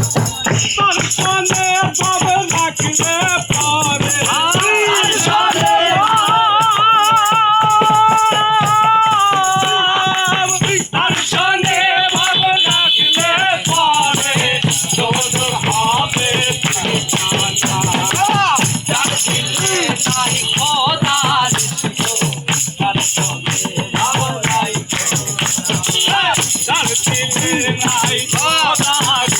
দর্শনে ভাব রাখলে পরে দর্শনে ভাব রাখলে পরে দোষ হবে নাই খোদার দর্শনে ভাব নাই খোদার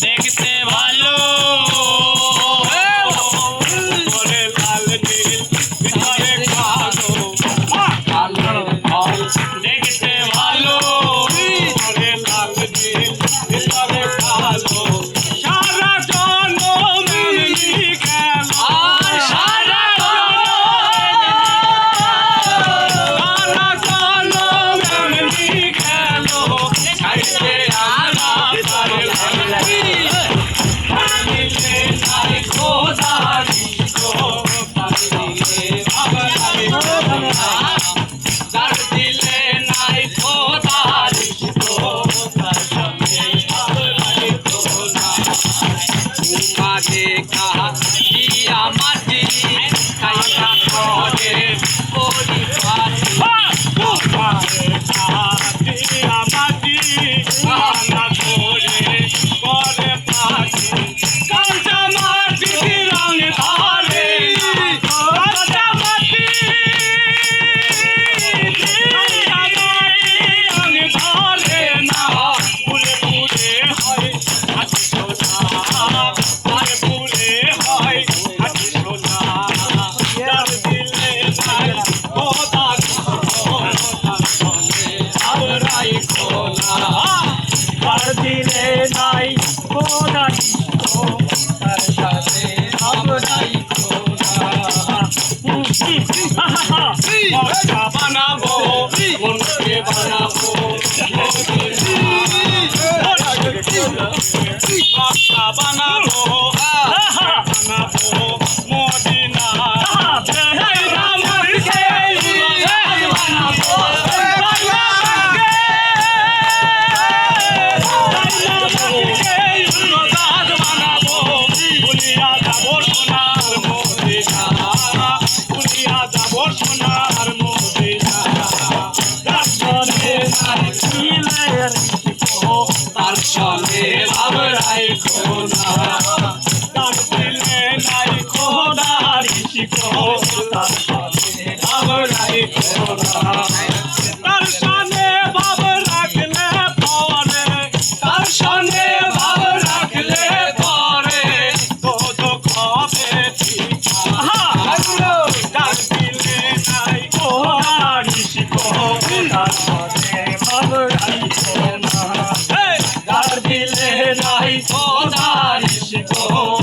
দেখতে ভালো লাল নীল ভিতরে কালো দেখতে ভালো লাল নীল ভিতরে কালো সারা জনম গেল সারা জনম গেল ছাইতে আনা মাটি খাইয়া করে পরিপাটি মাটি রান্না করে করে পাটি কাঁচা মাটি রং ধরে কাঁচা মাটি রং ধরে না পুরে পুরে হয় হাতি সোনা পুরে পুরে হয় হাতি সোনা যার দিলে নাই খোদার আমরাই খোলা যার দিলে নাই খোদার তার সাথে আমরাই খোলা মক্কা বানাবো মনকে বানাবো মক্কা বানাবো বানাবো মদিনা সোনার মদিনা তার সঙ্গে ভাবরাই খোদা তার দিলে নাই খোদার শিখো তার সঙ্গে ভাবরাই খোদা তার সঙ্গে ভাব রাখলে পরে তার সঙ্গে ভাব রাখলে পরে তো হবে ঠিক তার দিলে নাই খোদার শিখো তার সঙ্গে ভাবরাই খোদা তার দিলে নাই খোদার শিখো